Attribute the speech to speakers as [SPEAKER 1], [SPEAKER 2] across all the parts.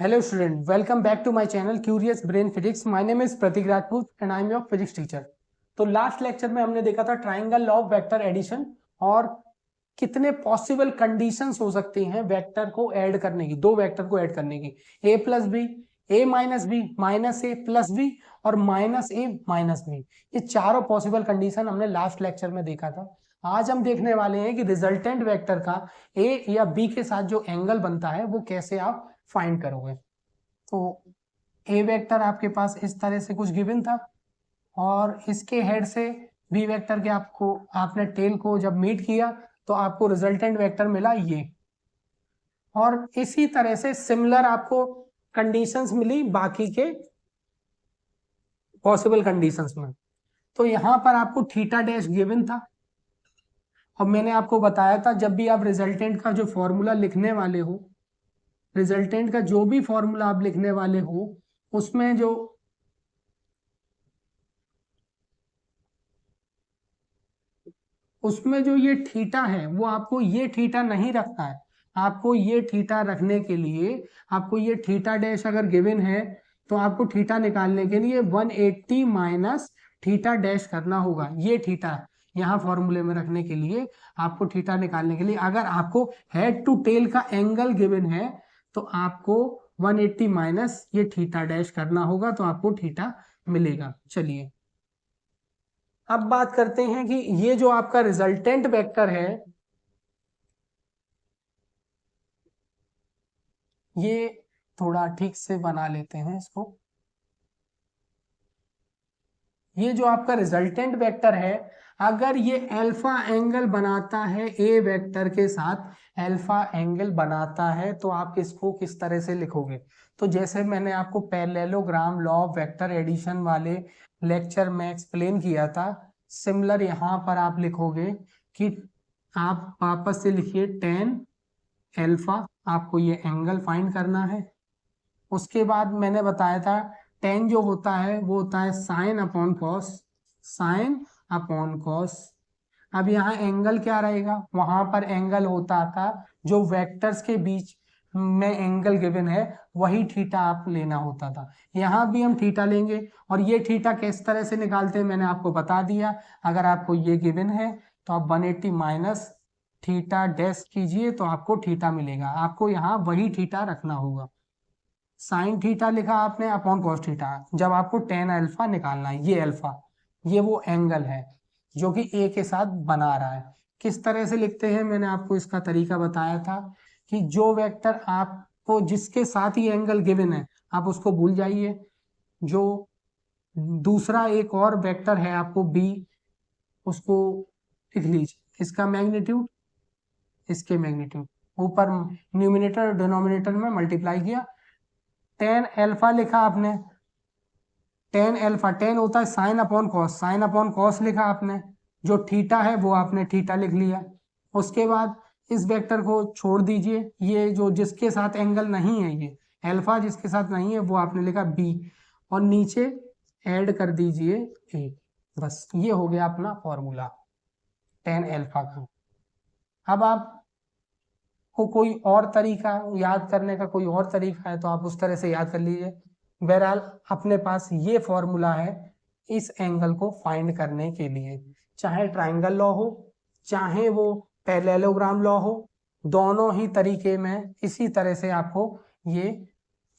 [SPEAKER 1] Hello student, welcome back to my channel Curious Brain Physics. My name is Pratik Rajput and I am your physics teacher. तो last lecture में हमने देखा था triangle law of vector addition और कितने possible conditions हो सकती हैं वेक्टर को ऐड करने की, दो वेक्टर को ऐड करने की, a plus B, a minus B, minus A plus B और माइनस ए माइनस बी। ये चारों पॉसिबल कंडीशन हमने लास्ट लेक्चर में देखा था। आज हम देखने वाले हैं कि रिजल्टेंट वेक्टर का a या b के साथ जो एंगल बनता है वो कैसे आप फाइंड करोगे। तो ए वेक्टर आपके पास इस तरह से कुछ गिवन था और इसके हेड से बी वेक्टर के आपने टेल को जब मीट किया तो आपको रिजल्टेंट वेक्टर मिला ये, और इसी तरह से सिमिलर आपको कंडीशंस मिली बाकी के पॉसिबल कंडीशंस में। तो यहां पर आपको थीटा डैश गिवन था और मैंने आपको बताया था जब भी आप रिजल्टेंट का जो फॉर्मूला लिखने वाले हो, रिजल्टेंट का जो भी फॉर्मूला आप लिखने वाले हो उसमें जो ये थीटा है वो आपको ये थीटा नहीं रखना है। आपको ये थीटा रखने के लिए आपको ये थीटा डैश अगर गिवन है तो आपको थीटा निकालने के लिए 180 माइनस थीटा डैश करना होगा। ये थीटा यहाँ फॉर्मूले में रखने के लिए आपको थीटा निकालने के लिए अगर आपको हेड टू टेल का एंगल गिवन है तो आपको 180 माइनस ये थीटा डैश करना होगा, तो आपको थीटा मिलेगा। चलिए अब बात करते हैं कि ये जो आपका रिजल्टेंट वेक्टर है ये थोड़ा ठीक से बना लेते हैं इसको। ये जो आपका रिजल्टेंट वेक्टर है अगर ये अल्फा एंगल बनाता है ए वेक्टर के साथ, अल्फा एंगल बनाता है तो आप इसको किस तरह से लिखोगे। तो जैसे मैंने आपको parallelogram law of vector addition वाले लेक्चर में एक्सप्लेन किया था, सिमिलर यहाँ पर आप लिखोगे कि आप वापस से लिखिए tan अल्फा, आपको ये एंगल फाइंड करना है। उसके बाद मैंने बताया था tan जो होता है वो होता है sine upon cos, sine upon cos. अब यहाँ एंगल क्या रहेगा, वहां पर एंगल होता था जो वेक्टर्स के बीच में एंगल गिवन है वही थीटा आप लेना होता था। यहाँ भी हम थीटा लेंगे और ये थीटा किस तरह से निकालते हैं मैंने आपको बता दिया। अगर आपको ये गिवन है तो आप 180 माइनस थीटा डैश कीजिए तो आपको थीटा मिलेगा। आपको यहाँ वही थीटा रखना होगा। साइन थीटा लिखा आपने अपॉन कॉस थीटा, जब आपको tan अल्फा निकालना है, ये अल्फा ये वो एंगल है जो कि ए के साथ बना रहा है। किस तरह से लिखते हैं मैंने आपको इसका तरीका बताया था कि जो वेक्टर आपको जिसके साथ ही एंगल गिवन है आप उसको भूल जाइए। जो दूसरा एक और वेक्टर है आपको बी, उसको लिख लीजिए, इसका मैग्नीट्यूड इसके मैग्नीट्यूड, ऊपर न्यूमिनेटर और डिनोमिनेटर में मल्टीप्लाई किया। tan अल्फा लिखा आपने, tan अल्फा tan होता है sine upon cos, sine upon cos लिखा आपने, जो थीटा है वो आपने थीटा लिख लिया। उसके बाद इस वेक्टर को छोड़ दीजिए, ये जो जिसके साथ एंगल नहीं है ये अल्फा जिसके साथ नहीं है वो आपने लिखा बी और नीचे ऐड कर दीजिए ए। बस ये हो गया अपना फॉर्मूला tan अल्फा का। अब आप को कोई और तरीका याद करने का कोई और तरीका है तो आप उस तरह से याद कर लीजिए। बहरहाल अपने पास ये फॉर्मूला है इस एंगल को फाइंड करने के लिए, चाहे ट्राइंगल लॉ हो चाहे वो पैरेललोग्राम लॉ हो, दोनों ही तरीके में इसी तरह से आपको ये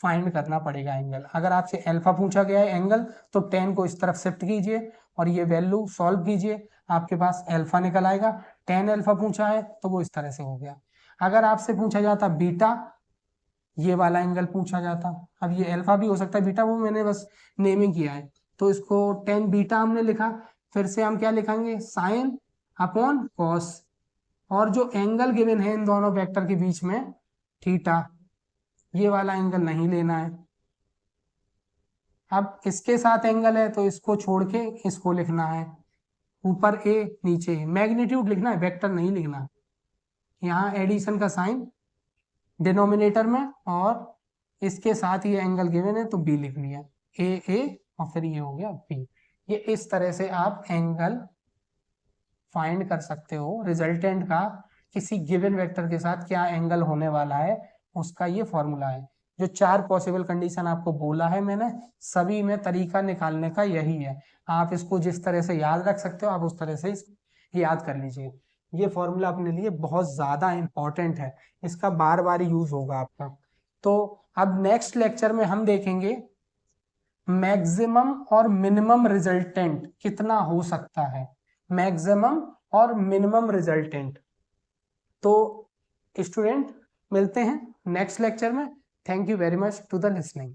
[SPEAKER 1] फाइंड करना पड़ेगा एंगल। अगर आपसे अल्फा पूछा गया है एंगल तो tan को इस तरफ शिफ्ट कीजिए और ये वैल्यू सॉल्व कीजिए, आपके पास अल्फा निकल आएगा। tan अल्फा पूछा है तो वो इस तरह से हो गया। अगर आपसे पूछा जाता बीटा, ये वाला एंगल पूछा जाता, अब ये अल्फा भी हो सकता है बीटा, वो मैंने बस नेमिंग किया है, तो इसको tan बीटा हमने लिखा। फिर से हम क्या लिखेंगे, साइन अपॉन कॉस, और जो एंगल गिवन है इन दोनों वेक्टर के बीच में थीटा, ये वाला एंगल नहीं लेना है। अब इसके साथ एंगल है तो इसको छोड़ के इसको लिखना है, ऊपर ए नीचे मैग्नीट्यूड लिखना है, वेक्टर नहीं लिखना। यहाँ एडिशन का साइन डिनोमिनेटर में और इसके साथ ही एंगल गिवन है तो बी लिख लिया, ए और फिर ये हो गया बी। ये इस तरह से आप एंगल फाइंड कर सकते हो रिजल्टेंट का, किसी गिवन वेक्टर के साथ क्या एंगल होने वाला है उसका ये फॉर्मूला है। जो 4 पॉसिबल कंडीशन आपको बोला है मैंने, सभी में तरीका निकालने का यही है। आप इसको जिस तरह से याद रख सकते हो आप उस तरह से याद कर लीजिए। ये फॉर्मूला अपने लिए बहुत ज्यादा इंपॉर्टेंट है, इसका बार बार यूज होगा आपका। तो अब नेक्स्ट लेक्चर में हम देखेंगे मैक्सिमम और मिनिमम रिजल्टेंट कितना हो सकता है, मैक्सिमम और मिनिमम रिजल्टेंट। तो स्टूडेंट मिलते हैं नेक्स्ट लेक्चर में। Thank you very much to the listening.